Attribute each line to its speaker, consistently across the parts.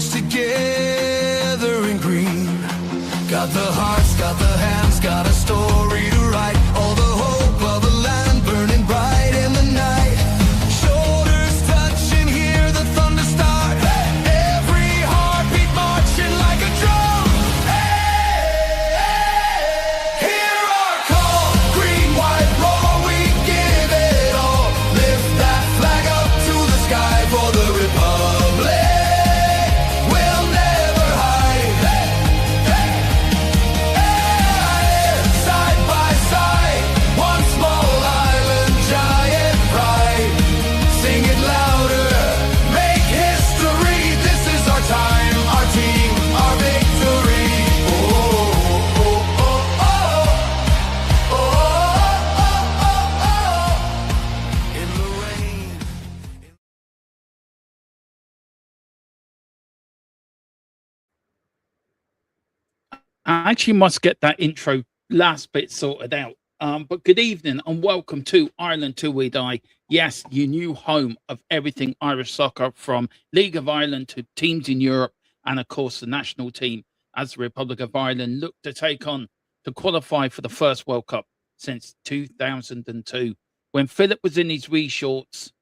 Speaker 1: stitched together in green. Got the hearts, got the hands, got a story to write. All the hope of a land burning bright in the night. Shoulders touching, hear the thunder start. Every heartbeat marching like a drum. Hear our call, green, white, roar, we give it all. Lift that flag up to the sky for the Republic. We'll never hide. Side by side, one small island, giant pride. Sing it louder, make history. This is our time, our team, our victory. Oh, oh, oh, oh, oh, oh, oh, oh. In the rain.
Speaker 2: I actually must get that intro last bit sorted out. But good evening and welcome to Ireland Till We Die. Yes, your new home of everything Irish soccer, from League of Ireland to teams in Europe, and of course the national team, as the Republic of Ireland look to take on to qualify for the first World Cup since 2002, when Philip was in his wee shorts,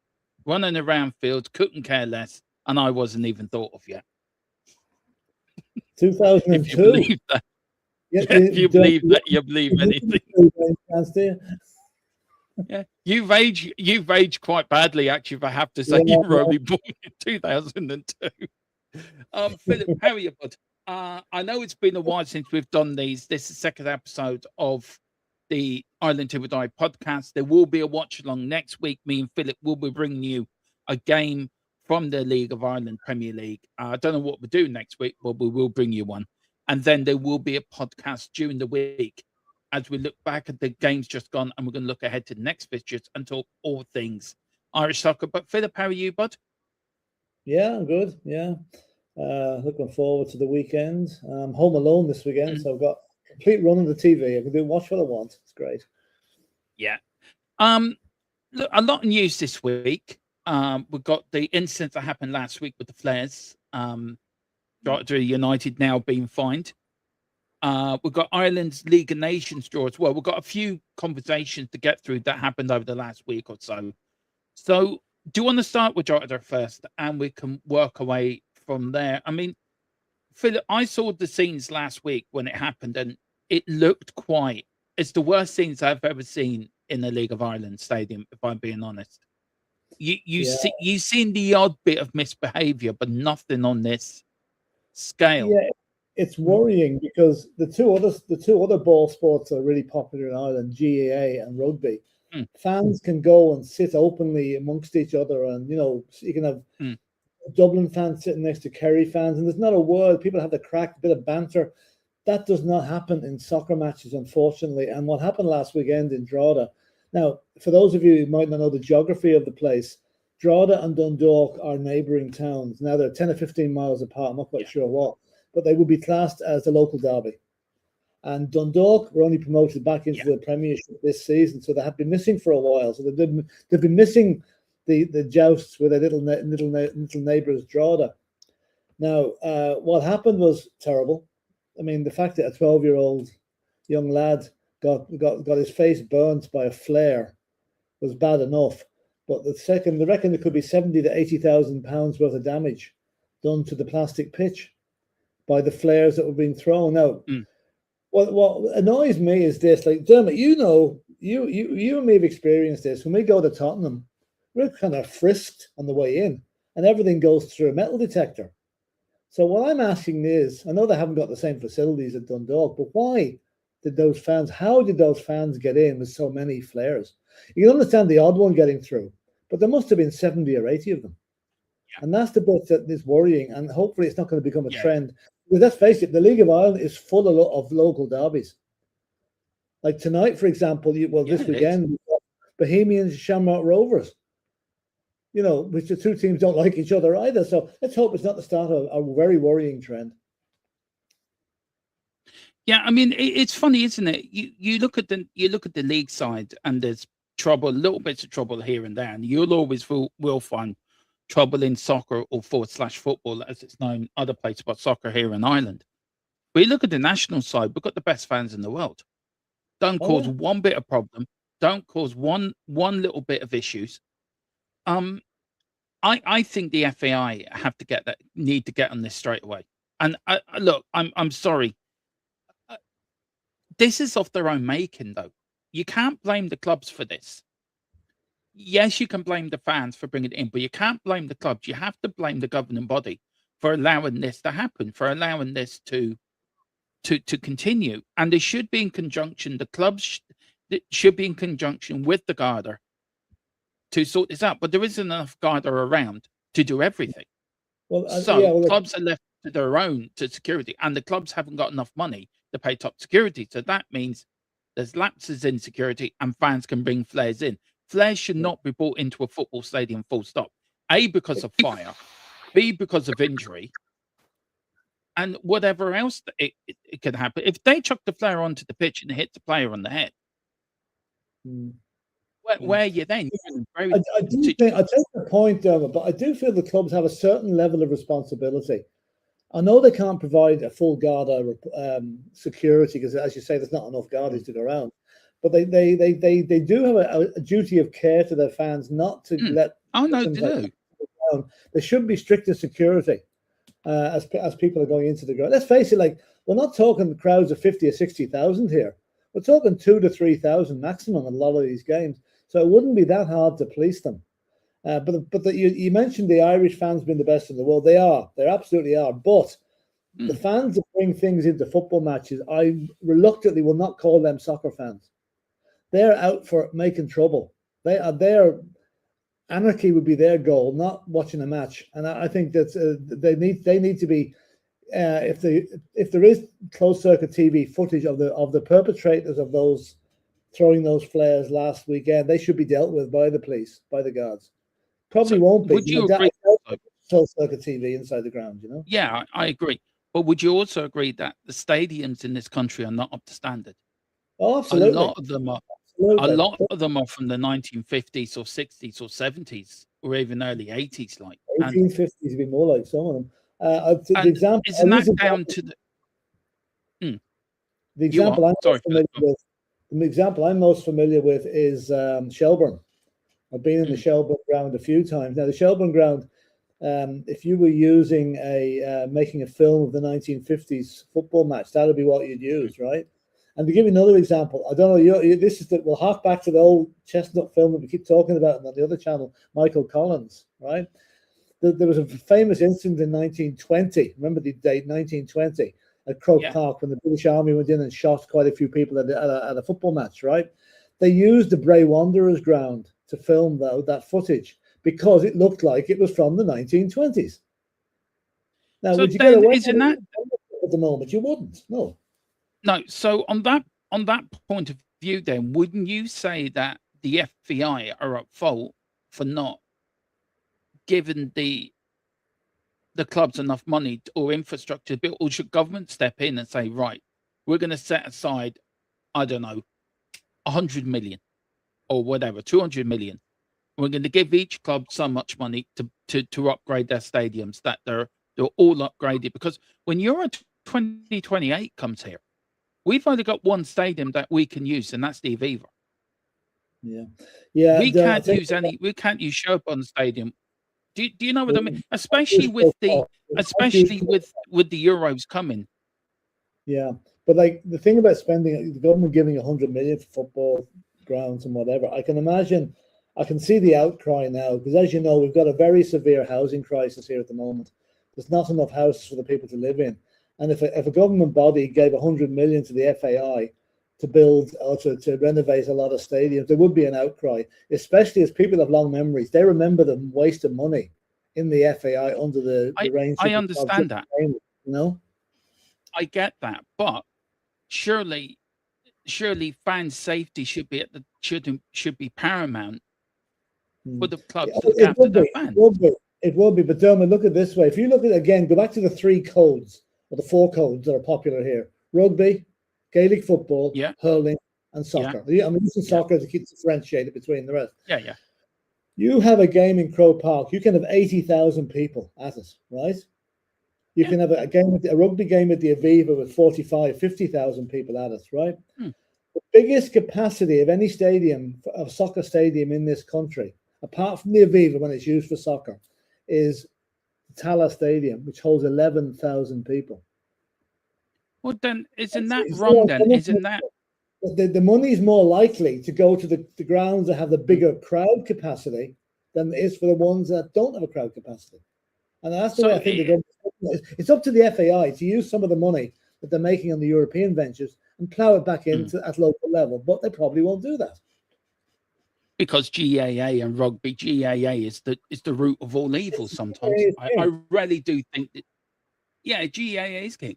Speaker 2: running around fields, couldn't care less, and I wasn't even thought of yet. If you
Speaker 3: 2002.
Speaker 2: believe that.
Speaker 3: Yeah,
Speaker 2: If you believe that, you believe anything. Yeah, you've aged quite badly, actually, if I have to say.
Speaker 3: Yeah,
Speaker 2: You were only born in 2002. Philip, how are you, bud? I know it's been a while since we've done these. This is the second episode of the Ireland Till We Die podcast. There will be a watch along next week. Me and Philip will be bringing you a game from the League of Ireland Premier League. I don't know what we're doing next week, but we will bring you one. And then there will be a podcast during the week as we look back at the games just gone, and we're going to look ahead to the next fixtures and talk all things Irish soccer. But Philip, how are you, bud?
Speaker 3: Yeah, I'm good. Yeah. Looking forward to the weekend. I'm home alone this weekend, so I've got complete run on the TV. I can watch what I want. It's great.
Speaker 2: Yeah. Look, a lot of news this week. We've got the incident that happened last week with the Flares. Drogheda United now being fined. We've got Ireland's League of Nations draw as well. We've got a few conversations to get through that happened over the last week or so. So do you want to start with Drogheda first, and we can work away from there? I mean, Philip, I saw the scenes last week when it happened, and it looked quite... It's the worst scenes I've ever seen in the League of Ireland stadium, if I'm being honest. You've seen the odd bit of misbehaviour, but nothing on this scale.
Speaker 3: Yeah, it's worrying because the two other ball sports are really popular in Ireland, GAA and rugby. Fans can go and sit openly amongst each other, and you can have Dublin fans sitting next to Kerry fans, and there's not a word. People have the crack, a bit of banter. That does not happen in soccer matches, unfortunately. And what happened last weekend in Drogheda. Now, for those of you who might not know the geography of the place, Drogheda and Dundalk are neighbouring towns. Now, they're 10 or 15 miles apart. I'm not quite sure what, but they would be classed as the local derby. And Dundalk were only promoted back into the Premiership this season, so they have been missing for a while. So they've been missing the jousts with their little neighbours, Drogheda. Now, what happened was terrible. I mean, the fact that a 12-year-old young lad got his face burnt by a flare was bad enough. But they reckon there could be 70 to 80,000 pounds worth of damage done to the plastic pitch by the flares that were being thrown out. What annoys me is this, like, Dermot, you and me have experienced this. When we go to Tottenham, we're kind of frisked on the way in, and everything goes through a metal detector. So what I'm asking is, I know they haven't got the same facilities at Dundalk, but how did those fans get in with so many flares? You can understand the odd one getting through, but there must have been 70 or 80 of them. And that's the bit that is worrying, and hopefully it's not going to become a trend. Because let's face it, the League of Ireland is full of local derbies. Like tonight, for example, this weekend, we've got Bohemians, Shamrock Rovers. Which the two teams don't like each other either. So let's hope it's not the start of a very worrying trend.
Speaker 2: Yeah, I mean, it's funny, isn't it? You look at the league side, and there's little bits of trouble here and there, and you'll always will find trouble in soccer or / football, as it's known other places, but soccer here in Ireland. We look at the national side, we've got the best fans in the world. Don't
Speaker 3: Oh
Speaker 2: cause
Speaker 3: yeah.
Speaker 2: one bit of problem. Don't cause one little bit of issues. I think the FAI need to get on this straight away. And look, I'm sorry. Uh, This is of their own making, though. You can't blame the clubs for this. Yes, you can blame the fans for bringing it in, but you can't blame the clubs. You have to blame the governing body for allowing this to happen, for allowing this to continue. And they should be in conjunction. The clubs should be in conjunction with the Garda to sort this out. But there isn't enough Garda around to do everything.
Speaker 3: Well,
Speaker 2: So clubs are left to their own to security, and the clubs haven't got enough money to pay top security. So that means there's lapses in security, and fans can bring flares in. Flares should not be brought into a football stadium, full stop. A, because of fire, B, because of injury, and whatever else it could happen. If they chuck the flare onto the pitch and it hits the player on the head, where are you then?
Speaker 3: I do think, I take the point, Dermot, but I do feel the clubs have a certain level of responsibility. I know they can't provide a full Garda security because, as you say, there's not enough Gardas to go around. But they do have a duty of care to their fans, not to let.
Speaker 2: Oh no, they do.
Speaker 3: There should be stricter security as people are going into the ground. Let's face it, like, we're not talking crowds of 50 or 60,000 here. We're talking 2,000 to 3,000 maximum in a lot of these games. So it wouldn't be that hard to police them. You mentioned the Irish fans being the best in the world. They are. They absolutely are. But the fans that bring things into football matches, I reluctantly will not call them soccer fans. They're out for making trouble. Their anarchy would be their goal, not watching a match. And I think that they need to be. If there is closed circuit TV footage of the perpetrators of those throwing those flares last weekend, they should be dealt with by the police, by the guards. Probably won't be.
Speaker 2: Would you agree?
Speaker 3: Closed circuit TV inside the ground, you know?
Speaker 2: Yeah, I agree. But would you also agree that the stadiums in this country are not up to standard?
Speaker 3: Oh, absolutely.
Speaker 2: A lot of them are. Absolutely. A lot of them are from the 1950s or 60s or 70s or even early 80s, like
Speaker 3: 1850s would be more like some of them. The example
Speaker 2: isn't that down to
Speaker 3: the example I'm most familiar with is Shelbourne. I've been in the Shelbourne ground a few times. Now, the Shelbourne ground, if you were using making a film of the 1950s football match, that would be what you'd use, right? And to give you another example, I don't know, we'll hark back to the old chestnut film that we keep talking about on the other channel, Michael Collins, right? There was a famous incident in 1920. Remember the date, 1920, at Croke Park, when the British Army went in and shot quite a few people at a football match, right? They used the Bray Wanderers ground to film that footage because it looked like it was from the 1920s. Now, would you get away with that at the moment? You wouldn't, no.
Speaker 2: No. So on that point of view, then, wouldn't you say that the FBI are at fault for not giving the clubs enough money or infrastructure to build, or should government step in and say, right, we're going to set aside, I don't know, 100 million or whatever, 200 million. We're going to give each club so much money to upgrade their stadiums, that they're all upgraded. Because when Euro 2028 comes here, we've only got one stadium that we can use, and that's the Aviva.
Speaker 3: Yeah.
Speaker 2: We can't use Shelbourne Stadium. Do you know what I mean? Especially with the Euros coming.
Speaker 3: Yeah, but like the thing about spending, the government giving 100 million for football grounds and whatever, I can see the outcry now, because as you know, we've got a very severe housing crisis here at the moment. There's not enough houses for the people to live in, and if a government body gave 100 million to the FAI to build or to renovate a lot of stadiums, there would be an outcry, especially as people have long memories. They remember them wasting money in the FAI under the reign.
Speaker 2: I understand that.
Speaker 3: You know?
Speaker 2: I get that, but surely fan safety should be paramount for the clubs to look after their fans.
Speaker 3: It will be, but Dermot, look at it this way. If you look at, again, go back to the 3 codes or the 4 codes that are popular here: rugby, Gaelic football, hurling, and soccer. I'm using soccer to keep differentiated between the rest.
Speaker 2: Yeah.
Speaker 3: You have a game in Crow Park, you can have 80,000 people at it, right? You can have a rugby game at the Aviva with 45, 50,000 people at it, right? The biggest capacity of any stadium, of a soccer stadium in this country, apart from the Aviva when it's used for soccer, is Tala Stadium, which holds 11,000 people.
Speaker 2: Well, then, isn't that wrong then? Isn't that...
Speaker 3: The money is more likely to go to the grounds that have the bigger crowd capacity than it is for the ones that don't have a crowd capacity. And that's the way I think they're going. It's up to the FAI to use some of the money that they're making on the European ventures and plough it back into at local level, but they probably won't do that.
Speaker 2: Because GAA and rugby, GAA is the root of all evil sometimes. I really do think that, yeah, GAA is king.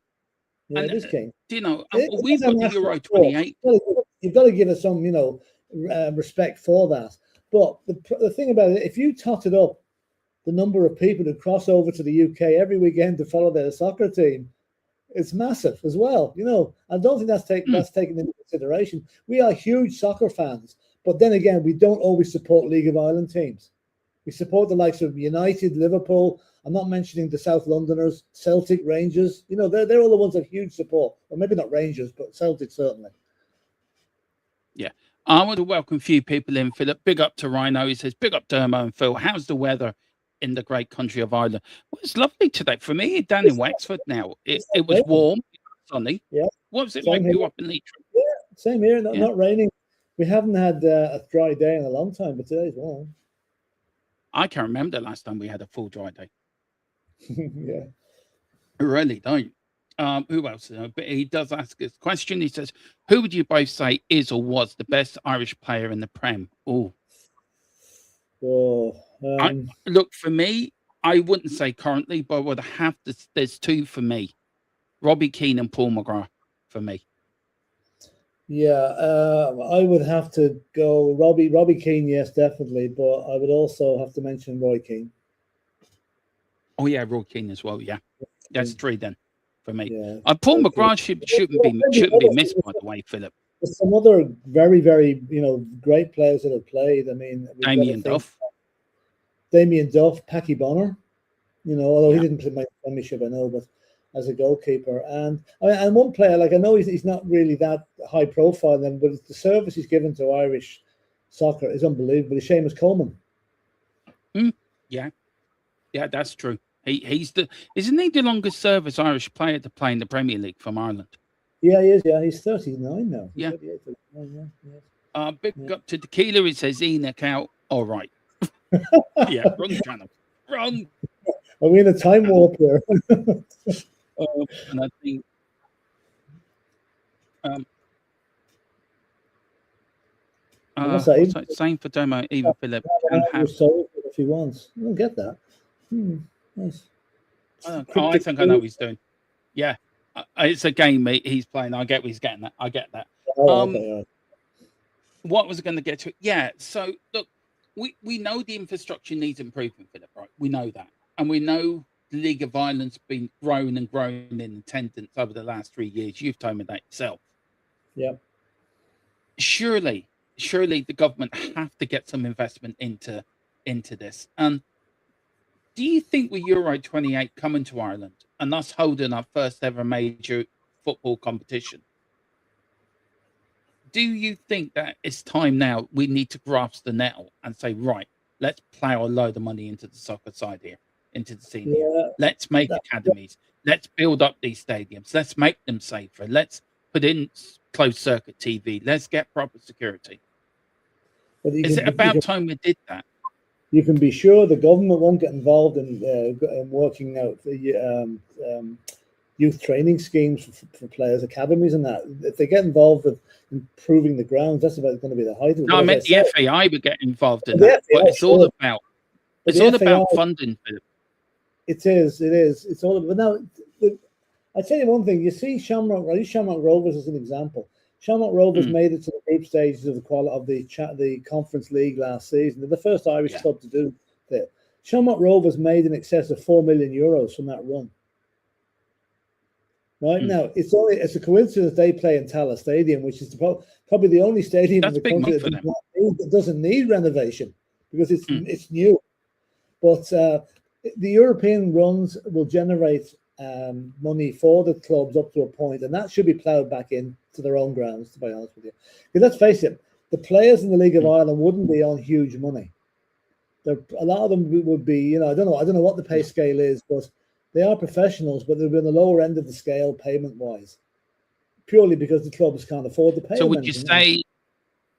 Speaker 3: Yeah, it is king.
Speaker 2: Do you know, we've got the Euro 28.
Speaker 3: You've got to give us some, respect for that. But the thing about it, if you totted up the number of people who cross over to the UK every weekend to follow their soccer team, it's massive as well. I don't think that's taken into consideration. We are huge soccer fans, but then again, we don't always support League of Ireland teams. We support the likes of United, Liverpool. I'm not mentioning the South Londoners, Celtic, Rangers. They're all the ones that huge support. Well, maybe not Rangers, but Celtic certainly.
Speaker 2: Yeah. I want to welcome a few people in, Philip. Big up to Rhino. He says, big up Dermo and Phil. How's the weather in the great country of Ireland? Well, it's lovely today. For me, down in Wexford now, it was warm, sunny.
Speaker 3: Yeah.
Speaker 2: What was it like you up in Leitrim?
Speaker 3: Yeah, same here. Not raining. We haven't had a dry day in a long time, but today's warm.
Speaker 2: I can't remember the last time we had a full dry day.
Speaker 3: Yeah.
Speaker 2: I really don't. Who else? But he does ask this question. He says, who would you both say is or was the best Irish player in the Prem? Look, for me, I wouldn't say currently, but I would have to. There's two for me. Robbie Keane and Paul McGrath for me.
Speaker 3: Yeah, I would have to go Robbie Keane, yes, definitely, but I would also have to mention Roy Keane.
Speaker 2: Oh yeah, Roy Keane as well. Yeah, that's three then for me.
Speaker 3: Yeah,
Speaker 2: Paul McGrath shouldn't be missed, by the way, Philip.
Speaker 3: There's some other very, very great players that have played. I mean,
Speaker 2: Damien Duff,
Speaker 3: Packy Bonner. Although he didn't play my premiership, I know, but as a goalkeeper, and one player, like, I know he's not really that high profile then, but the service he's given to Irish soccer is unbelievable. Seamus Coleman.
Speaker 2: Yeah, that's true. Isn't he the longest service Irish player to play in the Premier League from Ireland?
Speaker 3: Yeah, he is. Yeah, he's 39 now.
Speaker 2: Yeah.
Speaker 3: 38, 39, yeah.
Speaker 2: Big up to Tequila. It says Enoch out. All right. Yeah, wrong channel. Wrong.
Speaker 3: Are we in a time warp here?
Speaker 2: And I think same for Domo, even Philip can have
Speaker 3: if he wants. I don't get that. Nice.
Speaker 2: I think I know what he's doing. Yeah, it's a game he's playing. I get what he's getting that. I get that.
Speaker 3: Okay.
Speaker 2: What was I going to get to? Yeah. So look, we know the infrastructure needs improvement, Philip. Right? We know that, and we know the League of Ireland's been growing and growing in attendance over the last 3 years. You've told me that yourself.
Speaker 3: Yeah.
Speaker 2: Surely the government have to get some investment into this. And do you think with Euro 28 coming to Ireland and us holding our first ever major football competition, do you think that it's time now we need to grasp the nettle and say, right, let's plow a load of money into the soccer side here, into the senior?
Speaker 3: Yeah.
Speaker 2: Let's make academies. Let's build up these stadiums. Let's make them safer. Let's put in closed circuit TV. Let's get proper security. Is it about time we did that?
Speaker 3: You can be sure the government won't get involved in working out youth training schemes for players, academies, and that. If they get involved with improving the grounds, that's about going to be the height of it.
Speaker 2: No, I meant the FAI would get involved in that. But it's all about funding.
Speaker 3: It is. It's all about. But now, I tell you one thing. You see Shamrock. I use Shamrock Rovers as an example. Shamrock Rovers made it to the group stages of the Conference League last season. They're the first Irish club to do that. Shamrock Rovers made in excess of €4 million from that run. Right now, it's a coincidence they play in Tala Stadium, which is probably the only stadium in the country that doesn't need renovation. because it's new. But the European runs will generate money for the clubs up to a point, and that should be ploughed back into their own grounds, to be honest with you. Because let's face it, the players in the League of Ireland wouldn't be on huge money. A lot of them would be, I don't know what the pay scale is, but they are professionals, but they'll be on the lower end of the scale payment wise, purely because the clubs can't afford to pay.
Speaker 2: So would you say,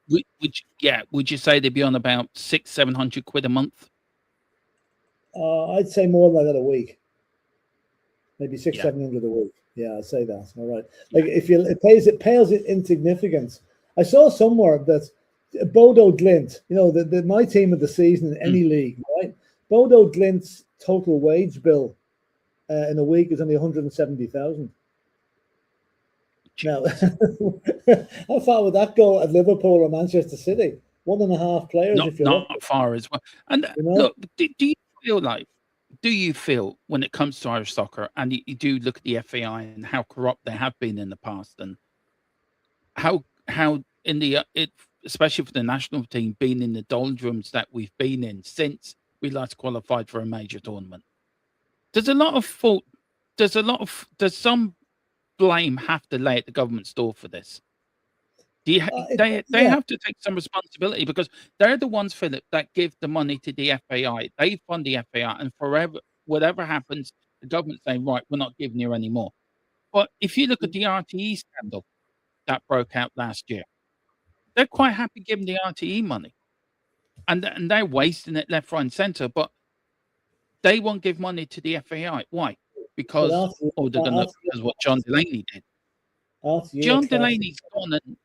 Speaker 2: would you say they'd be on about 600-700 quid a month?
Speaker 3: I'd say more than that a week, maybe 600-700 a week. Yeah, I'd say that. All right, like it pales insignificance. I saw somewhere that Bodo Glint, my team of the season in any league, right? Bodo Glint's total wage bill in a week is only 170,000. Now, how far would that go at Liverpool or Manchester City? 1.5 players, if you're
Speaker 2: not far as well. And look, do you feel when it comes to Irish soccer, and you do look at the FAI and how corrupt they have been in the past, and how in the especially for the national team, being in the doldrums that we've been in since we last qualified for a major tournament? Does some blame have to lay at the government's door for this? They have to take some responsibility, because they're the ones, Philip, that give the money to the FAI. They fund the FAI, and forever, whatever happens, the government saying, right, we're not giving you any more. But if you look at the RTE scandal that broke out last year, they're quite happy giving the RTE money, and they're wasting it left, right, and centre. But they won't give money to the FAI. Why? Because because what John Delaney did. John Delaney's gone, and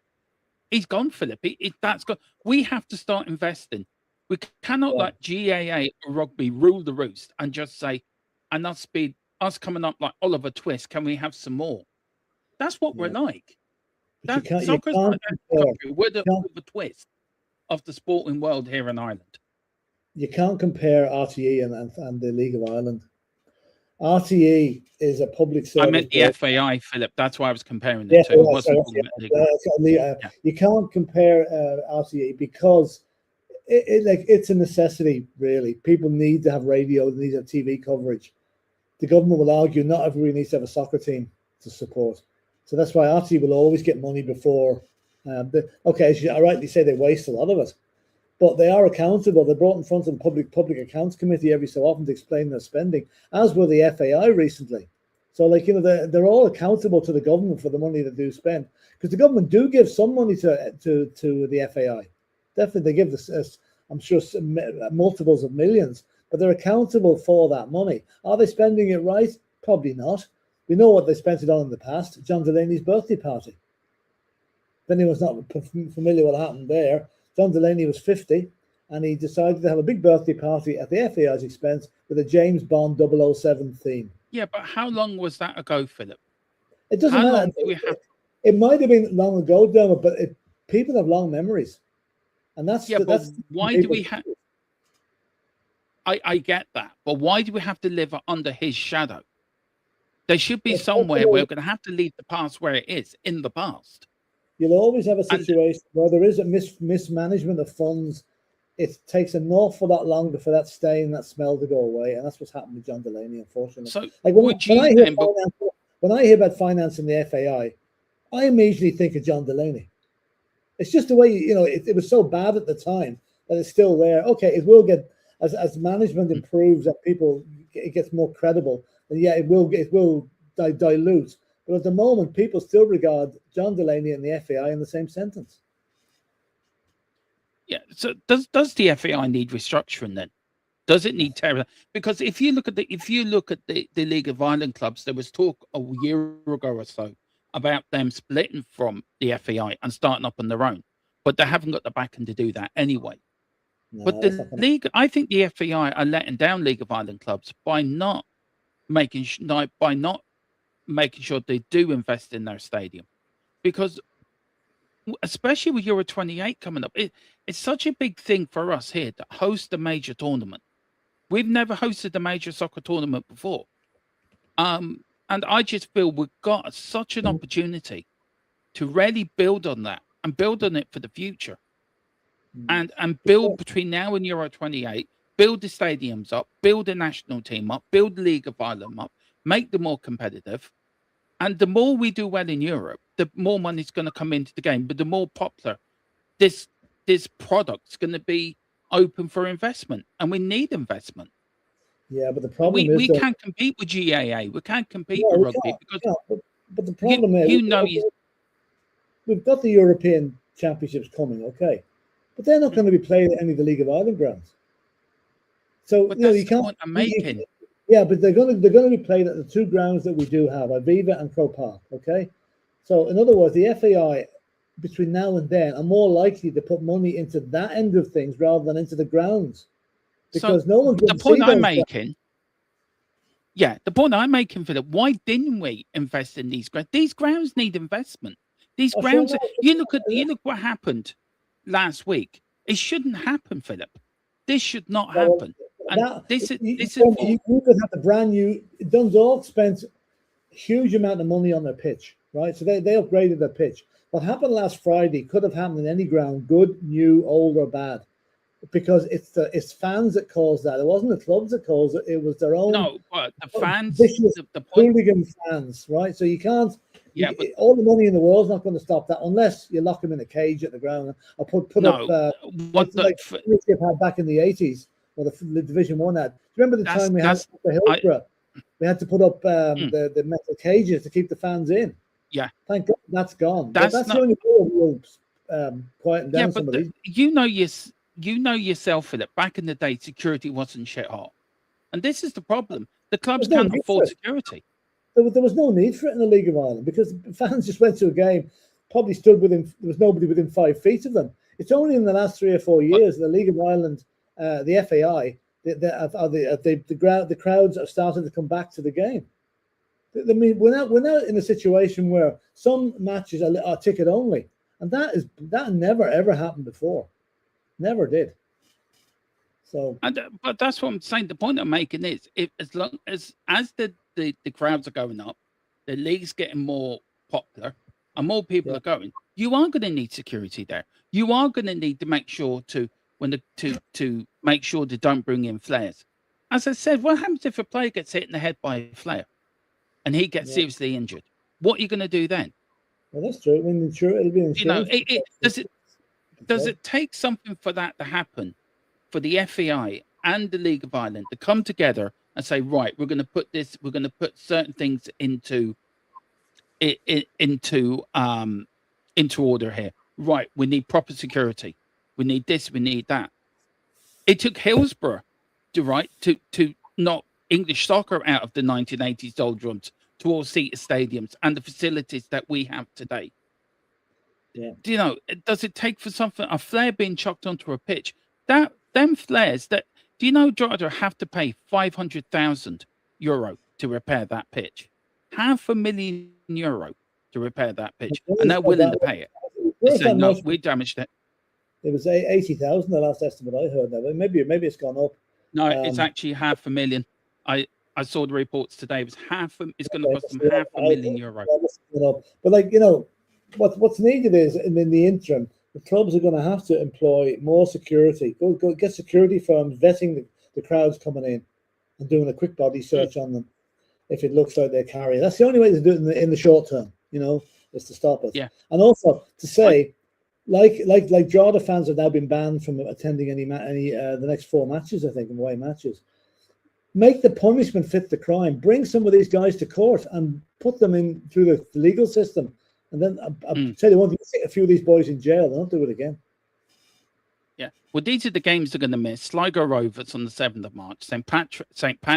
Speaker 2: he's gone, Philip. That's gone. We have to start investing. We cannot let GAA or rugby rule the roost and just say, and us coming up like Oliver Twist. Can we have some more? That's what we're like. Soccer's like that country. We're the Oliver Twist of the sporting world here in Ireland.
Speaker 3: You can't compare RTE and the League of Ireland. RTE is a public service.
Speaker 2: I meant the FAI, Philip. That's why I was comparing the two.
Speaker 3: You can't compare RTE because it's a necessity, really. People need to have radio, they need to have TV coverage. The government will argue not everybody needs to have a soccer team to support. So that's why RTE will always get money before. As you rightly say, they waste a lot of it. But they are accountable. They're brought in front of the Public Accounts Committee every so often to explain their spending, as were the FAI recently. So, they're all accountable to the government for the money they do spend, because the government do give some money to the FAI. Definitely, they give this, I'm sure, multiples of millions, but they're accountable for that money. Are they spending it right? Probably not. We know what they spent it on in the past. John Delaney's birthday party. If anyone's not familiar with what happened there, John Delaney was 50, and he decided to have a big birthday party at the FAI's expense with a James Bond 007 theme.
Speaker 2: Yeah, but how long was that ago, Philip?
Speaker 3: It doesn't matter. It might have been long ago, Dermot, but people have long memories. And
Speaker 2: why do we have... I get that, but why do we have to live under his shadow? There should be somewhere where we're going to have to leave the past where it is, in the past.
Speaker 3: You'll always have a situation where there is a mismanagement of funds. It takes an awful lot longer for that stain, that smell to go away, and that's what's happened with John Delaney, unfortunately. So, when I hear about finance in the FAI, I immediately think of John Delaney. It's just the way it was so bad at the time that it's still there. Okay, it will get as management improves and it gets more credible. And it will dilute. But at the moment, people still regard John Delaney and the FAI in the same sentence.
Speaker 2: Yeah. So does the FAI need restructuring then? Does it need terror? Because if you look at the League of Ireland clubs, there was talk a year ago or so about them splitting from the FAI and starting up on their own, but they haven't got the backing to do that anyway. No, but the league, I think the FAI are letting down League of Ireland clubs by not making sure they do invest in their stadium, because especially with Euro 28 coming up, it's such a big thing for us here to host a major tournament. We've never hosted a major soccer tournament before. And I just feel we've got such an opportunity to really build on that and build on it for the future. and build between now and Euro 28. Build the stadiums up, build the national team up, build the League of Ireland up, make them more competitive. And the more we do well in Europe, the more money is going to come into the game. But the more popular this product's going to be open for investment, and we need investment.
Speaker 3: Yeah, but the problem
Speaker 2: we
Speaker 3: is
Speaker 2: can't compete with GAA. We can't compete with rugby because
Speaker 3: but the problem is we've got the European Championships coming, okay, but they're not going to be played at any of the League of Ireland grounds. So you can't. Point I'm making. Yeah, but they're going to be played at the two grounds that we do have, Aviva and Croke Park. Okay, so in other words, the FAI between now and then are more likely to put money into that end of things rather than into the grounds, because no one's going to see those.
Speaker 2: The point I'm making, Philip, why didn't we invest in these grounds? These grounds need investment. These grounds. You look what happened last week. It shouldn't happen, Philip. This should not happen. And
Speaker 3: you could have the brand new. Dundalk spent a huge amount of money on their pitch, right? So they upgraded their pitch. What happened last Friday could have happened in any ground, good, new, old, or bad, because it's fans that caused that. It wasn't the clubs that caused it. It was their own.
Speaker 2: No, but the fans,
Speaker 3: the hooligan fans, right? So you can't. Yeah, but all the money in the world's not going to stop that unless you lock them in a cage at the ground or put up what like had back in the 80s. Or the Division 1 had. Do you remember the time we had the Hillsborough? We had to put up the metal cages to keep the fans in.
Speaker 2: Yeah.
Speaker 3: Thank God that's gone. That's the only way we'll quieten down some of these.
Speaker 2: You know yourself, Philip, back in the day, security wasn't shit hot. And this is the problem. The clubs can't afford security.
Speaker 3: There was no need for it in the League of Ireland because fans just went to a game, probably stood within, there was nobody within 5 feet of them. It's only in the last 3 or 4 years the League of Ireland, the FAI, the crowds are starting to come back to the game. I mean, we're now in a situation where some matches are ticket only, and that never ever happened before, never did. So,
Speaker 2: but that's what I'm saying. The point I'm making is, as long as the crowds are going up, the league's getting more popular, and more people are going, you are going to need security there. You are going to need to make sure to make sure they don't bring in flares. As I said, what happens if a player gets hit in the head by a flare and he gets seriously injured? What are you going to do then?
Speaker 3: Well, that's true. I mean, it'll be insurance.
Speaker 2: Does it take something for that to happen, for the FAI and the League of Ireland to come together and say, right, we're going to put certain things into order here. Right, we need proper security. We need this, we need that. It took Hillsborough to knock English soccer out of the 1980s doldrums to all-seater stadiums and the facilities that we have today.
Speaker 3: Yeah.
Speaker 2: Do you know, does it take for something, a flare being chucked onto a pitch? Them flares, do you know Drogheda have to pay €500,000 to repair that pitch? €500,000 to repair that pitch, and they're willing to pay it. They say, no, we damaged it.
Speaker 3: It was 80,000 the last estimate I heard. Now maybe it's gone up.
Speaker 2: No, it's actually €500,000. I saw the reports today. It's going to cost them €500,000.
Speaker 3: But what's needed is in the interim, the clubs are going to have to employ more security. Go get security firms vetting the crowds coming in and doing a quick body search on them if it looks like they're carrying. That's the only way to do it in the short term. Is to stop it.
Speaker 2: Yeah,
Speaker 3: and also to say. Like Drogheda fans have now been banned from attending any the next 4 matches, I think, away matches. Make the punishment fit the crime. Bring some of these guys to court and put them in through the legal system. And then I'll tell you one thing: stick a few of these boys in jail. They don't do it again.
Speaker 2: Yeah. Well, these are the games they're going to miss. Sligo Rovers on the 7th of March. St. Pat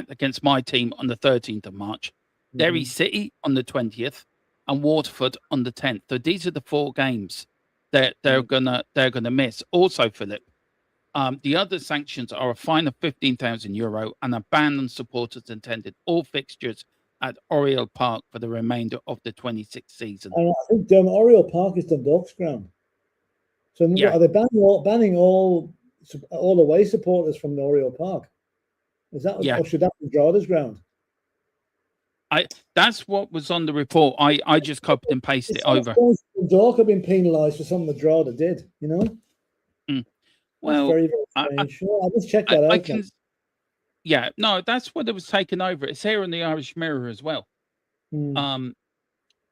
Speaker 2: against my team on the 13th of March. Derry City on the 20th, and Waterford on the 10th. So these are the 4 games that they're gonna miss. Also, Philip, the other sanctions are a fine of €15,000 and a ban on supporters attended all fixtures at Oriel Park for the remainder of the 26th season.
Speaker 3: And I think Oriel Park is Dundalk's ground. So are they banning all away supporters from the Oriel Park? Is that or should that be Drogheda's ground?
Speaker 2: That's what was on the report. I just copied and pasted it over.
Speaker 3: Dundalk have been penalised for something that Drogheda did,
Speaker 2: Well,
Speaker 3: very, very
Speaker 2: I,
Speaker 3: strange. Sure, I'll just check that
Speaker 2: I
Speaker 3: out.
Speaker 2: can. Yeah, no, that's what it was taken over. It's here in the Irish Mirror as well.
Speaker 3: Hmm.
Speaker 2: Um,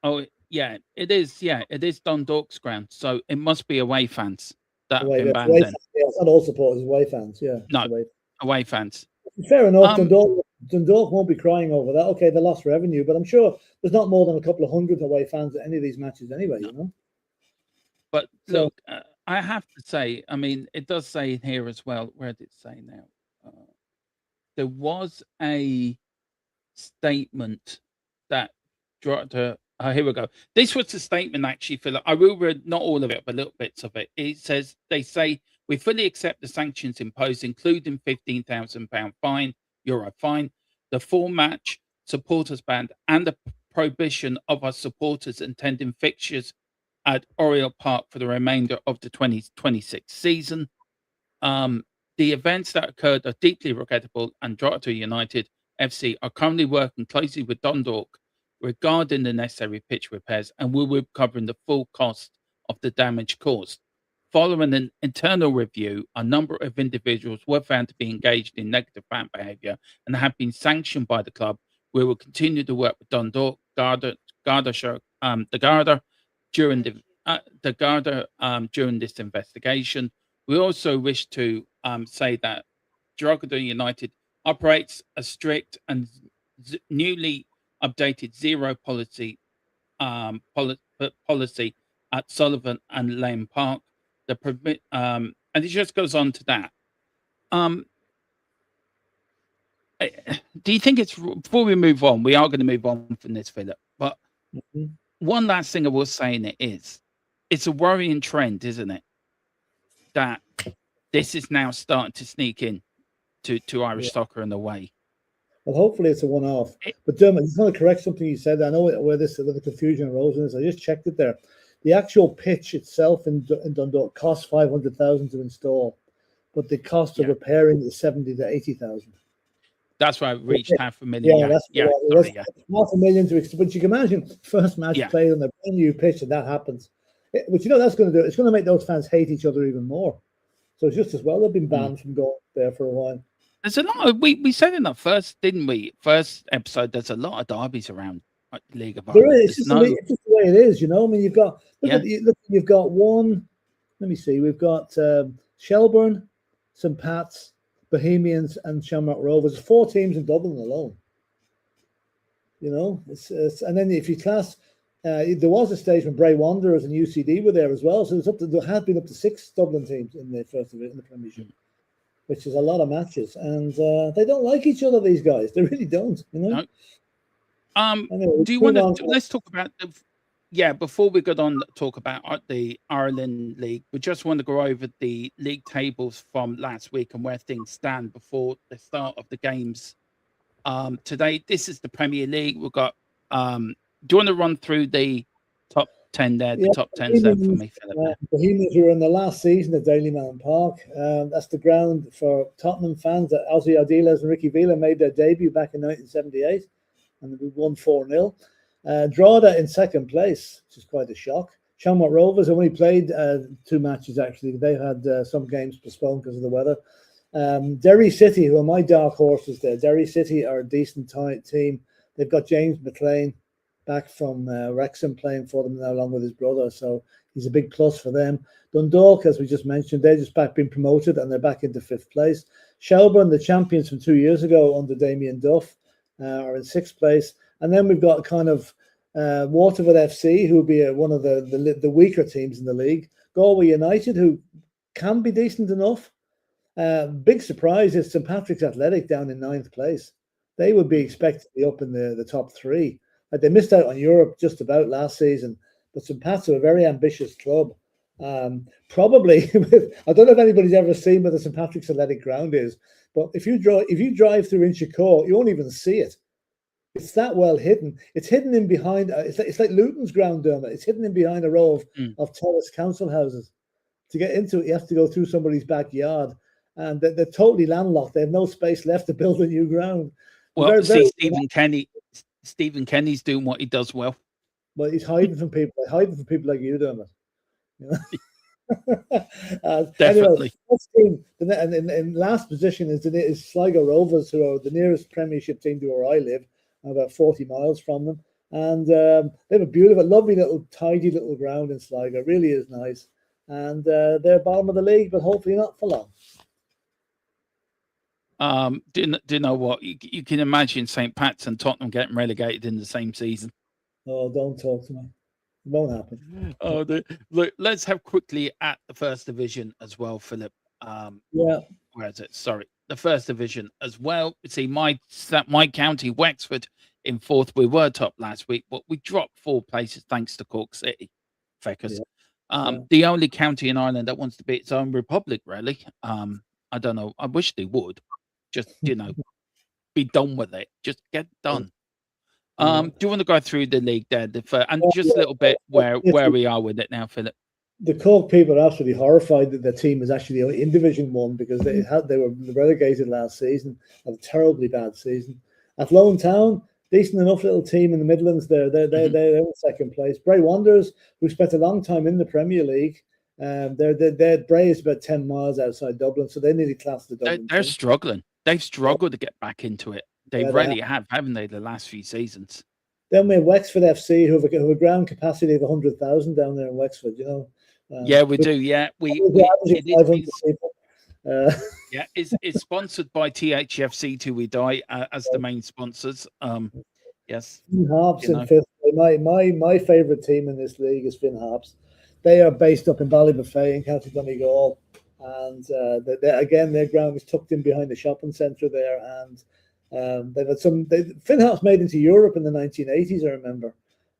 Speaker 2: oh yeah, it is. Yeah, it is Dundalk's ground, so it must be away fans that have been banned.
Speaker 3: Away
Speaker 2: Then
Speaker 3: fans. Yeah, it's not all supporters, away fans. Yeah, it's
Speaker 2: no,
Speaker 3: away.
Speaker 2: away fans.
Speaker 3: Fair enough.
Speaker 2: Um,
Speaker 3: Dundalk won't be crying over that. Okay, they lost revenue, but I'm sure there's not more than a couple of hundred away fans at any of these matches anyway.
Speaker 2: no,
Speaker 3: You know.
Speaker 2: but
Speaker 3: So
Speaker 2: look, I have to say, I mean, it does say in here as well. Where did it say now? There was a statement that Drogheda. Here we go. This was the statement actually, Philip. I will read not all of it, but little bits of it. It says they say we fully accept the sanctions imposed, including £15,000 fine, euro fine, the full match supporters ban, and the prohibition of our supporters attending fixtures at Oriel Park for the remainder of the 2026 season. The events that occurred are deeply regrettable, and Drogheda United FC are currently working closely with Dundalk regarding the necessary pitch repairs and will be covering the full cost of the damage caused. Following an internal review, a number of individuals were found to be engaged in negative fan behaviour and have been sanctioned by the club. We will continue to work with Dundalk, the Garda during during this investigation. We also wish to say that Drogheda United operates a strict and newly updated zero policy at Sullivan and Lane Park. And it just goes on to that. Do you think it's before we move on? We are going to move on from this, Philip. But one last thing I will say in it is, it's a worrying trend, isn't it? That this is now starting to sneak in to Irish soccer in a way.
Speaker 3: Well, hopefully it's a one-off. But Dermot, I just want to correct something you said. I know where the confusion arose in this. I just checked it there. The actual pitch itself in Dundalk costs 500,000 to install, but the cost of repairing is 70 to 80,000.
Speaker 2: That's why it reached $500,000. Yeah,
Speaker 3: that's $500,000 to extend. But you can imagine first match played on a brand new pitch and that happens. But you know that's going to do. It's going to make those fans hate each other even more. So it's just as well they've been banned from going there for a while.
Speaker 2: There's a lot of, we said in the first, didn't we? First episode, there's a lot of derbies around League of Ireland.
Speaker 3: There is. It's just the way it is, you know. I mean, you've got you've got one. Let me see. We've got Shelbourne, St Pat's, Bohemians, and Shamrock Rovers. 4 teams in Dublin alone. You know, and then if you class, there was a stage when Bray Wanderers and UCD were there as well. So there had been up to 6 Dublin teams in the first division, in the Premiership, which is a lot of matches, and they don't like each other. These guys, they really don't. You know.
Speaker 2: Anyway, do you want to? Let's talk about before we go on, talk about the Ireland League. We just want to go over the league tables from last week and where things stand before the start of the games. Today, this is the Premier League. We've got. Do you want to run through the top 10 there? The top 10s there for me, Philip.
Speaker 3: Bohemians were in the last season at Dalymount Park. That's the ground for Tottenham fans that Ozzy Ardiles and Ricky Villa made their debut back in 1978. And we won 4-0. Drogheda in second place, which is quite a shock. Shamrock Rovers only played 2 matches, actually. They had some games postponed because of the weather. Derry City, who are my dark horses there. Derry City are a decent team. They've got James McLean back from Wrexham playing for them now, along with his brother. So he's a big plus for them. Dundalk, as we just mentioned, they're just being promoted and they're back into 5th place. Shelbourne, the champions from 2 years ago under Damien Duff, are in 6th place. And then we've got kind of Waterford FC, who will be one of the weaker teams in the league. Galway United, who can be decent enough. Big surprise is St Patrick's Athletic down in 9th place. They would be expected to be up in the top 3. Like they missed out on Europe just about last season, but St Pat's are a very ambitious club. Probably, I don't know if anybody's ever seen where the St Patrick's Athletic ground is, but if you drive through Inchicore, you won't even see it. It's that well hidden. It's hidden in behind. It's like Luton's ground, Dermot. It's hidden in behind a row of terrace council houses. To get into it, you have to go through somebody's backyard, and they're totally landlocked. They have no space left to build a new ground.
Speaker 2: Well, Stephen Kenny's doing what he does well.
Speaker 3: Well, he's hiding from people. Hiding from people like you, Dermot. You know? Anyway,
Speaker 2: Definitely.
Speaker 3: this team, and in last position is Sligo Rovers, who are the nearest Premiership team to where I live, about 40 miles from them. And they have a beautiful, lovely little, tidy little ground in Sligo. It really is nice. And they're bottom of the league, but hopefully not for long.
Speaker 2: Do you know what? You can imagine St. Pat's and Tottenham getting relegated in the same season.
Speaker 3: Oh, don't talk to me. It won't happen.
Speaker 2: Oh, look, let's have quickly at the first division as well, Philip.
Speaker 3: Yeah.
Speaker 2: Where is it? Sorry, the first division as well. See, my county, Wexford, in fourth. We were top last week, but we dropped 4 places thanks to Cork City. Feckers.
Speaker 3: Yeah.
Speaker 2: The only county in Ireland that wants to be its own republic, really. I don't know. I wish they would. Just, be done with it. Just get done. Do you want to go through the league there, and just a little bit where we are with it now, Philip?
Speaker 3: The Cork people are absolutely horrified that the team is actually in Division 1 because they were relegated last season, had a terribly bad season. Athlone Town, decent enough little team in the Midlands there. They're in second place. Bray Wanderers, who spent a long time in the Premier League, Bray is about 10 miles outside Dublin, so they nearly classed the Dublin.
Speaker 2: They're struggling. They've struggled to get back into it. They really have, haven't they, the last few seasons?
Speaker 3: Then we have Wexford FC, who have a ground capacity of 100,000 down there in Wexford,
Speaker 2: Yeah, we do. Yeah, it's sponsored by THFC till we die as the main sponsors. Yes.
Speaker 3: Finn Harps in fifth. My favourite team in this league is Finn Harps. They are based up in Ballybuffet in County Donegal, and their ground is tucked in behind the shopping centre there, and they've had Finn Harps made into Europe in the 1980s, I remember.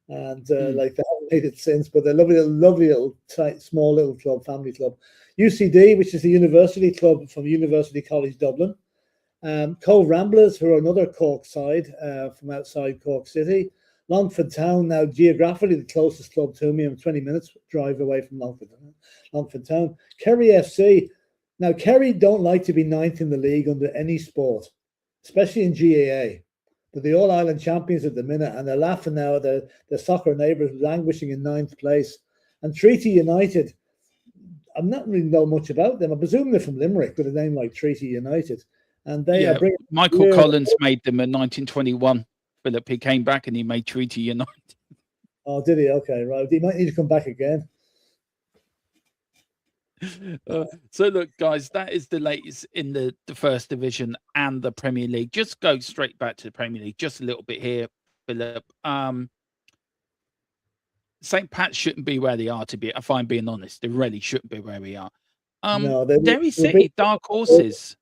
Speaker 3: And they haven't made it since, but they're lovely little tight, small little club, family club. UCD, which is the university club from University College Dublin. Cove Ramblers, who are another Cork side from outside Cork City. Longford Town, now geographically the closest club to me. I'm 20 minutes drive away from Longford Town. Kerry FC. Now, Kerry don't like to be ninth in the league under any sport, especially in GAA. But the All-Ireland champions at the minute, and they're laughing now at their soccer neighbours languishing in 9th place. And Treaty United, I'm not really know much about them. I presume they're from Limerick with a name like Treaty United. And they are bringing
Speaker 2: Michael Collins made them in 1921. Philip, he came back and he made Treaty United.
Speaker 3: Oh, did he? Okay, right. He might need to come back again.
Speaker 2: So look, guys, that is the latest in the first division and the Premier League. Just go straight back to the Premier League, just a little bit here, Philip. St. Pat's shouldn't be where they are, if I'm being honest. They really shouldn't be where we are.
Speaker 3: No,
Speaker 2: Derry City, dark horses.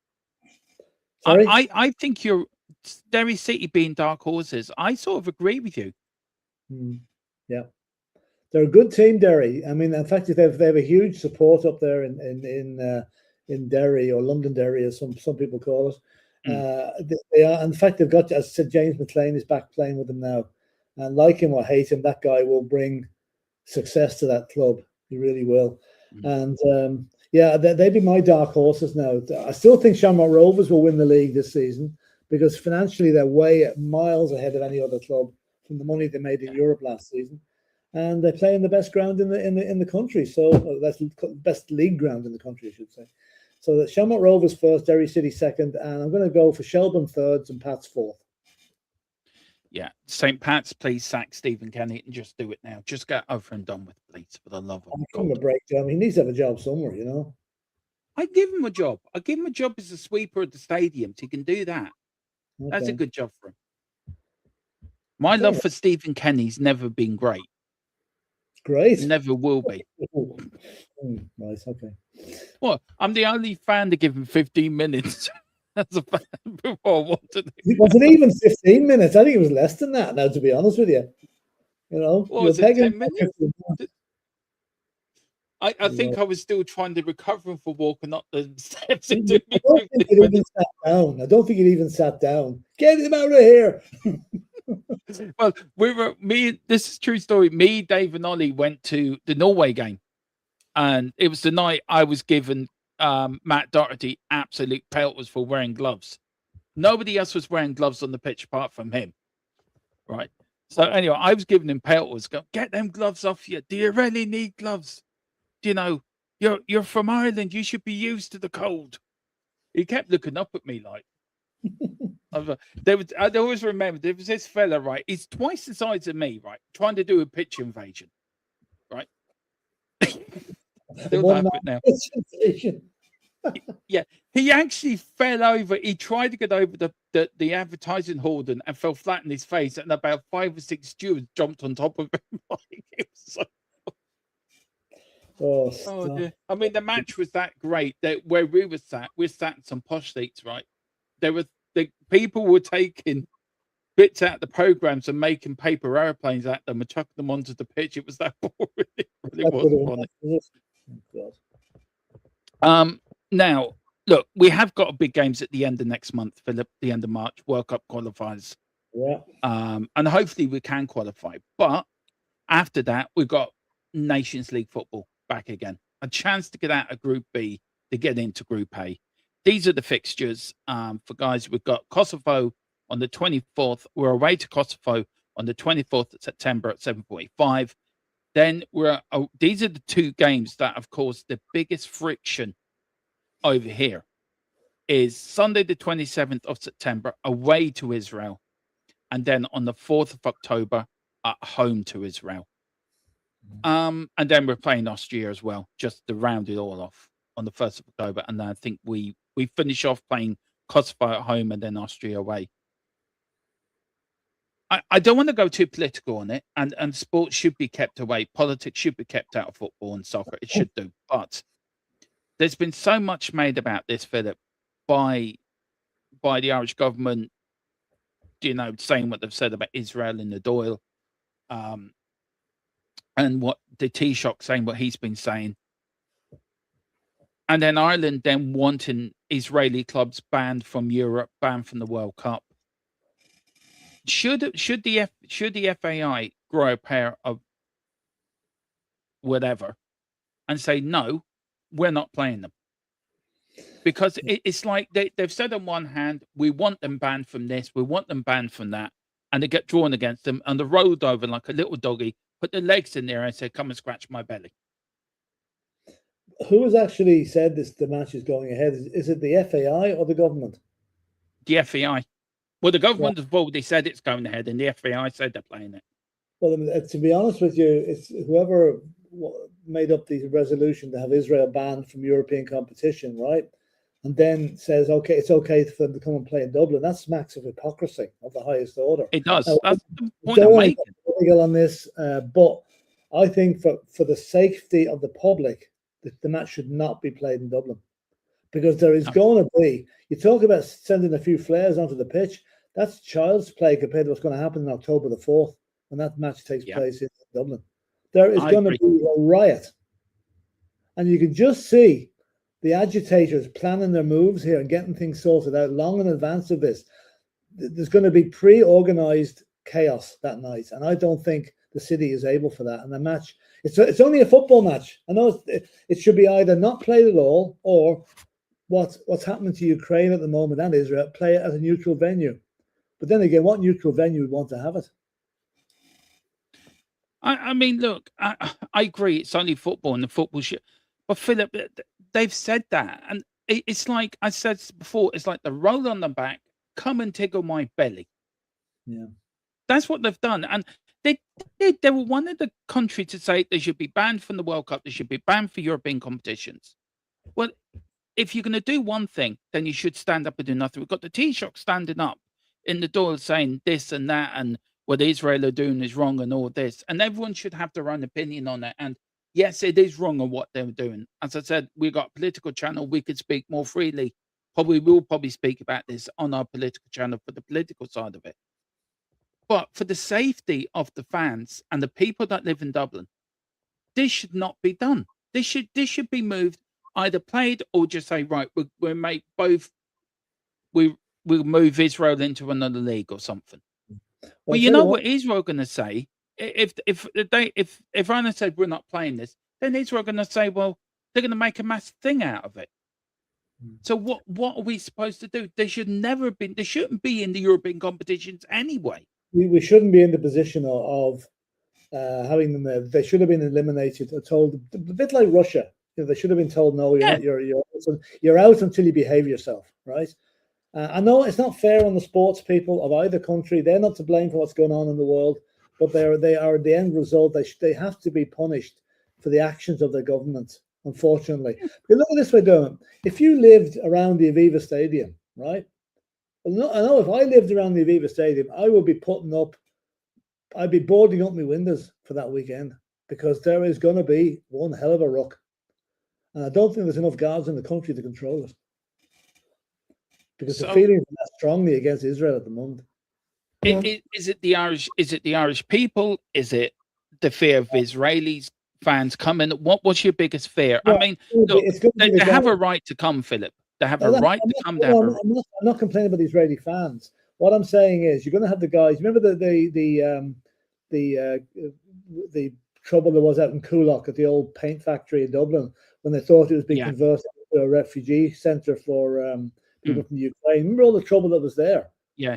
Speaker 3: Sorry?
Speaker 2: I think you're Derry City being dark horses. I sort of agree with you.
Speaker 3: Yeah. They're a good team, Derry. I mean, in fact, they have a huge support up there in Derry, or Londonderry, as some people call it. They are, in fact, they've got, as I said, James McLean is back playing with them now, and like him or hate him, that guy will bring success to that club. He really will. And they'd be my dark horses now. I still think Shamrock Rovers will win the league this season because financially they're way miles ahead of any other club from the money they made in Europe last season. And they play in the best ground in the country. So that's best league ground in the country, I should say. So the Shamrock Rovers first, Derry City second, and I'm going to go for Shelburne third and Pat's fourth.
Speaker 2: Yeah, St. Pat's, please sack Stephen Kenny and just do it now. Just get over and done with, please, for the love of God.
Speaker 3: Give him a break, He needs to have a job somewhere,
Speaker 2: I give him a job. I give him a job as a sweeper at the stadium. So he can do that. Okay. That's a good job for him. My love for Stephen Kenny's never been great.
Speaker 3: Great.
Speaker 2: Never will be.
Speaker 3: Nice, okay.
Speaker 2: Well, I'm the only fan to give him 15 minutes as a fan before. Was
Speaker 3: it even 15 minutes? I think it was less than that now, to be honest with you.
Speaker 2: Was it 10 minutes? I think I was still trying to recover from walking up the steps.
Speaker 3: I don't think it even sat down. I don't think it even sat down. Get him out of here.
Speaker 2: Well, this is a true story. Me, Dave, and Ollie went to the Norway game, and it was the night I was given Matt Doherty absolute pelters for wearing gloves. Nobody else was wearing gloves on the pitch apart from him. Right. So anyway, I was giving him pelters. Go, get them gloves off you. Do you really need gloves? You're from Ireland. You should be used to the cold. He kept looking up at me like. I always remember there was this fella, right? He's twice the size of me, right? Trying to do a pitch invasion, right? Still laugh it now. Yeah, he actually fell over. He tried to get over the advertising hall and fell flat in his face, and about 5 or 6 stewards jumped on top of him. Like, it was so... dear. I mean, the match was that great that where we sat in some posh seats, right? The people were taking bits out of the programs and making paper airplanes at them and chucking them onto the pitch. It was that boring. It really was funny. Now, look, we have got big games at the end of next month, Philip, the end of March, World Cup qualifiers.
Speaker 3: Yeah.
Speaker 2: And hopefully we can qualify. But after that, we've got Nations League football back again. A chance to get out of Group B to get into Group A. These are the fixtures for guys. We've got Kosovo on the 24th. We're away to Kosovo on the 24th of September at 7:45. Then these are the two games that have caused the biggest friction over here. Is Sunday the 27th of September away to Israel, and then on the 4th of October at home to Israel. And then we're playing Austria as well, just to round it all off on the 1st of October. And then I think we finish off playing Kosovo at home and then Austria away. I don't want to go too political on it, and sports should be kept away. Politics should be kept out of football and soccer. It should do. But there's been so much made about this, Philip, by the Irish government, saying what they've said about Israel and the Doyle, and what the Taoiseach saying what he's been saying. And then Ireland then wanting Israeli clubs banned from Europe, banned from the World Cup. Should the FAI grow a pair of whatever and say, no, we're not playing them? Because it's like they've said on one hand, we want them banned from this, we want them banned from that, and they get drawn against them, and they're rolled over like a little doggy, put their legs in there and say, come and scratch my belly.
Speaker 3: Who has actually said the match is going ahead? Is it the FAI or the government?
Speaker 2: The FAI. Well, the government has already said it's going ahead, and the FAI said they're playing it.
Speaker 3: Well, to be honest with you, it's whoever made up the resolution to have Israel banned from European competition, right? And then says, okay, it's okay for them to come and play in Dublin. That smacks of hypocrisy of the highest order.
Speaker 2: It does. That's the point I'm making.
Speaker 3: Political on this, but I think for the safety of the public, the match should not be played in Dublin, because there is going to be. You talk about sending a few flares onto the pitch. That's child's play compared to what's going to happen on October the 4th when that match takes place in Dublin. There is going to be a riot, and you can just see the agitators planning their moves here and getting things sorted out long in advance of this. There's going to be pre-organized chaos that night, and I don't think the city is able for that. And the match, it's only a football match. I know it should be either not played at all, or what's happening to Ukraine at the moment and Israel, play it at a neutral venue. But then again, what neutral venue would want to have it?
Speaker 2: I mean, look, I agree. It's only football, and the football should. But Philip, they've said that, and it's like I said before. It's like the roll on the back, come and tickle my belly.
Speaker 3: Yeah,
Speaker 2: that's what they've done, and they were one of the countries to say they should be banned from the World Cup. They should be banned for European competitions. Well, if you're going to do one thing, then you should stand up and do nothing. We've got the Taoiseach standing up in the door saying this and that, and what Israel are doing is wrong and all this, and everyone should have their own opinion on it. And yes, it is wrong on what they're doing. As I said, we've got a political channel. We could speak more freely. We'll probably speak about this on our political channel for the political side of it. But for the safety of the fans and the people that live in Dublin, this should not be done. This should be moved, either played or just say, right, we'll make both. We'll move Israel into another league or something. Well, you know what Israel going to say? If Iran said we're not playing this, then Israel going to say, well, they're going to make a massive thing out of it. So what are we supposed to do? They shouldn't be in the European competitions anyway.
Speaker 3: We shouldn't be in the position of having them there. They should have been eliminated or told, a bit like Russia. They should have been told, no, you're
Speaker 2: Yeah.
Speaker 3: not. You're out until you behave yourself, right? I know it's not fair on the sports people of either country. They're not to blame for what's going on in the world, but they are the end result. They have to be punished for the actions of their government, unfortunately. But look at this way, Dermot. If you lived around the Aviva Stadium, right? Well, I know if I lived around the Aviva Stadium, I'd be boarding up my windows for that weekend, because there is going to be one hell of a ruck. And I don't think there's enough guards in the country to control it. Because the feelings are that strongly against Israel at the moment.
Speaker 2: Is it the Irish? Is it the Irish people? Is it the fear of Israelis fans coming? What's your biggest fear?
Speaker 3: Well,
Speaker 2: I mean, look, they have a right to come, Philip. They have a right to come.
Speaker 3: I'm not complaining about the Israeli fans. What I'm saying is, you're going to have the guys. Remember the trouble there was out in Coolock at the old paint factory in Dublin, when they thought it was being converted into a refugee centre for people from Ukraine. Remember all the trouble that was there?
Speaker 2: Yeah.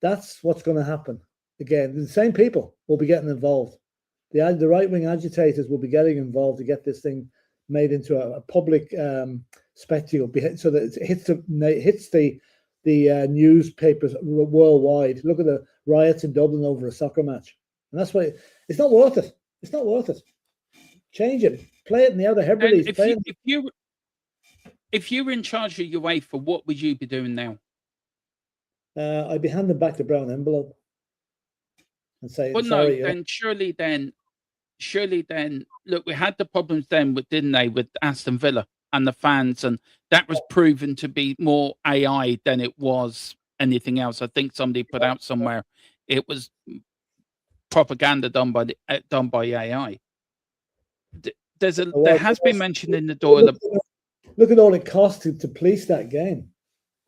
Speaker 3: That's what's going to happen again. The same people will be getting involved. The right-wing agitators will be getting involved to get this thing made into a public spectacle, so that it hits the newspapers worldwide. Look at the riots in Dublin over a soccer match, and that's why it's not worth it. It's not worth it. Change it. Play it in the Outer Hebrides.
Speaker 2: If you were in charge of UEFA, what would you be doing now?
Speaker 3: I'd be handing back the brown envelope and saying,
Speaker 2: well,
Speaker 3: sorry.
Speaker 2: No, then surely then, look, we had the problems then, didn't they, with Aston Villa and the fans, and that was proven to be more AI than it was anything else. I think somebody put out somewhere it was propaganda done by AI. There has been mentioned in the door.
Speaker 3: Look at all it cost to police that game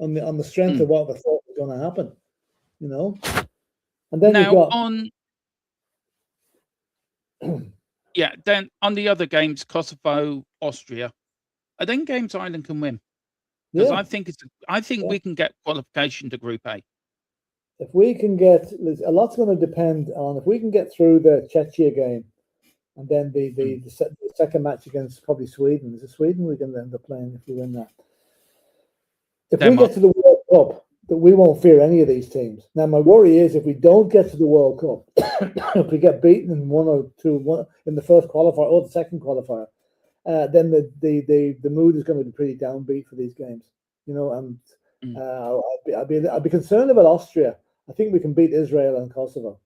Speaker 3: on the strength of what we thought was going to happen, And then
Speaker 2: now
Speaker 3: you've got
Speaker 2: then on the other games, Kosovo, Austria, I think games Ireland can win, because I think we can get qualification to Group A.
Speaker 3: If we can get, a lot's going to depend on if we can get through the Czechia game, and then the second match against probably Sweden. Is it Sweden we can end up playing if we win that? If we get to the World Cup, that we won't fear any of these teams. Now, my worry is if we don't get to the World Cup, if we get beaten in one in the first qualifier or the second qualifier, then the mood is going to be pretty downbeat for these games, and I'd be concerned about Austria. I think we can beat Israel and Kosovo.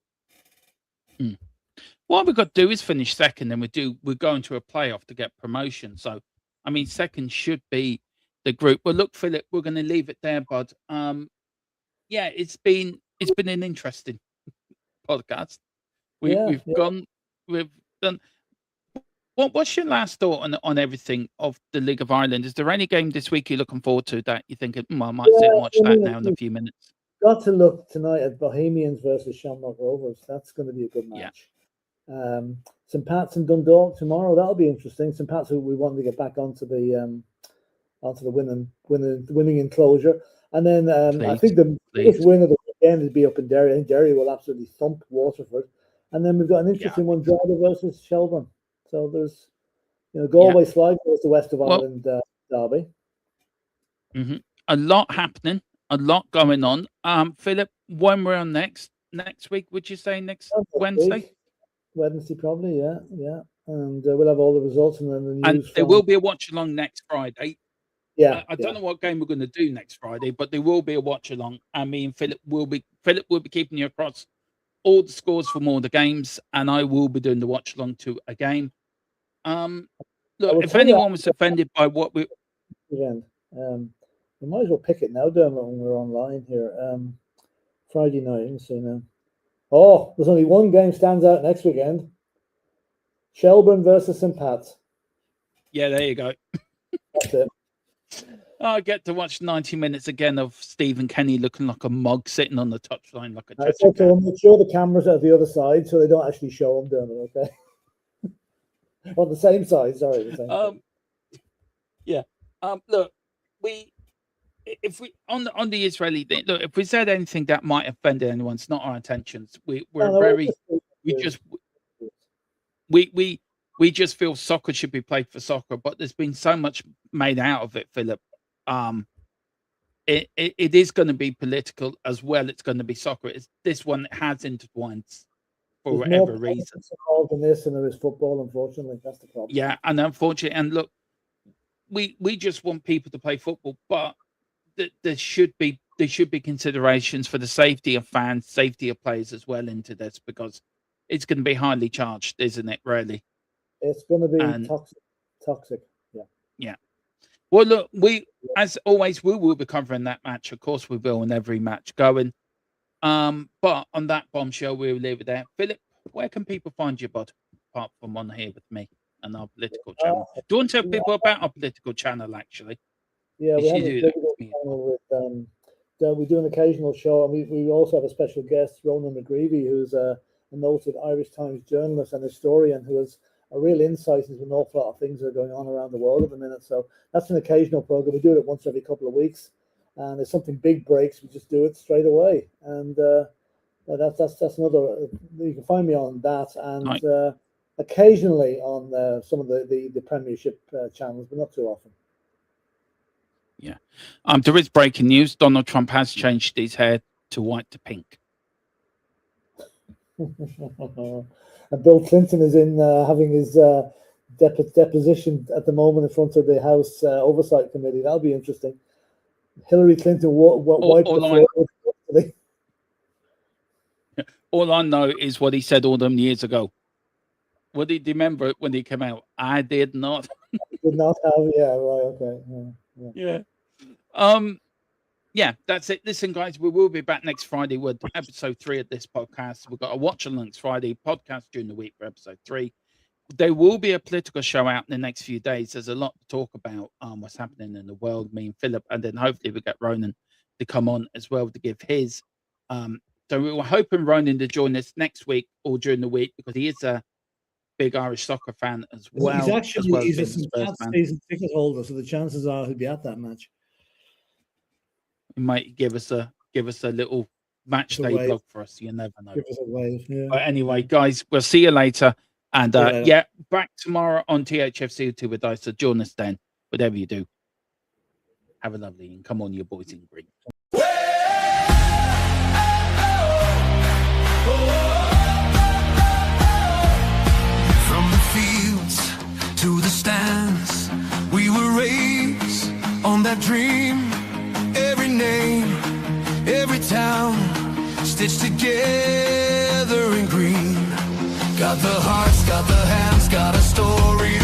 Speaker 2: What we've got to do is finish second, and we're going to a playoff to get promotion. So, I mean, second should be the group. Well, look, Philip, we're going to leave it there, bud. It's been an interesting podcast. We've done. What's your last thought on everything of the League of Ireland? Is there any game this week you're looking forward to that you think, I might sit and watch that now in a few minutes?
Speaker 3: Got to look tonight at Bohemians versus Shamrock Rovers. That's going to be a good match. St. Pat's and Dundalk tomorrow. That'll be interesting. St. Pat's, who we want to get back onto the winning enclosure, and then I think the biggest win of the weekend would be up in Derry. I think Derry will absolutely thump Waterford, and then we've got an interesting one: Drogheda versus Shelburne. So there's, Galway Sligo is the West of Ireland derby.
Speaker 2: A lot happening, a lot going on. Philip, when we're on next week, would you say next Wednesday?
Speaker 3: Wednesday, probably, yeah. And we'll have all the results and then the news.
Speaker 2: And there will be a watch along next Friday.
Speaker 3: Yeah,
Speaker 2: I don't know what game we're going to do next Friday, but there will be a watch along. And me and Philip will be keeping you across all the scores from all the games, and I will be doing the watch along to a game. Look, if anyone was offended by what we
Speaker 3: we might as well pick it now, Dermot, when we're online here. Friday night, let me see now. Oh, there's only one game stands out next weekend. Shelburne versus St. Pat's.
Speaker 2: Yeah, there you go.
Speaker 3: That's it.
Speaker 2: I get to watch 90 minutes again of Stephen Kenny looking like a mug sitting on the touchline like a
Speaker 3: Chester cat. Make sure the cameras are at the other side so they don't actually show them, Dermot, okay? On the same side, sorry. The same side.
Speaker 2: Yeah. Look, if we on the Israeli thing, look, if we said anything that might offend anyone, it's not our intentions. We we just feel soccer should be played for soccer, but there's been so much made out of it, Philip. It is going to be political as well. It's going to be soccer. It's this one that has intertwined for
Speaker 3: There's
Speaker 2: whatever
Speaker 3: more
Speaker 2: reason.
Speaker 3: involved in this than there is football, unfortunately. That's the problem.
Speaker 2: Yeah, and unfortunately, and look, we just want people to play football, but there should be considerations for the safety of fans, safety of players as well into this, because it's going to be highly charged, isn't it? Really,
Speaker 3: it's going to be toxic. Yeah.
Speaker 2: Yeah. Well, look, as always, we will be covering that match. Of course, we will in every match going. But on that bombshell, we'll leave it there. Philip, where can people find you, bud? Apart from on here with me and our political channel. Do you want to tell people about our political channel, actually?
Speaker 3: Yeah, we have a
Speaker 2: do that
Speaker 3: political
Speaker 2: with me.
Speaker 3: channel with we do an occasional show, and we also have a special guest, Ronan McGreevy, who's a noted Irish Times journalist and historian who has a real insight into an awful lot of things that are going on around the world at the minute. So that's an occasional program. We do it once every couple of weeks, and if something big breaks, we just do it straight away. And that's another. You can find me on that, and occasionally on some of the Premiership channels, but not too often.
Speaker 2: Yeah. There is breaking news. Donald Trump has changed his hair to white to pink.
Speaker 3: And Bill Clinton is in having his deposition at the moment in front of the House Oversight Committee. That'll be interesting. Hillary Clinton wiped the floor.
Speaker 2: All I know is what he said all them years ago. What do you remember when he came out? I did not.
Speaker 3: Did not have. Yeah. Right. Okay.
Speaker 2: Yeah. Yeah, that's it. Listen, guys, we will be back next Friday with episode 3 of this podcast. We've got a watch along next Friday, podcast during the week for episode 3. There will be a political show out in the next few days. There's a lot to talk about, what's happening in the world, me and Philip, and then hopefully we get Ronan to come on as well to give his. So we were hoping Ronan to join us next week or during the week, because he is a big Irish soccer fan as well.
Speaker 3: He's a season ticket holder, so the chances are he'll be at that match.
Speaker 2: He might give us a little match day blog for us. You never know.
Speaker 3: Give us a wave. Yeah.
Speaker 2: But anyway, guys, we'll see you later. And back tomorrow on THFC2 with us. So join us then. Whatever you do, have a lovely evening. Come on, you boys in green.
Speaker 1: From the fields to the stands, we were raised on that dream. Every name, every town, stitched together in green. Got the hearts, got the hands, got a story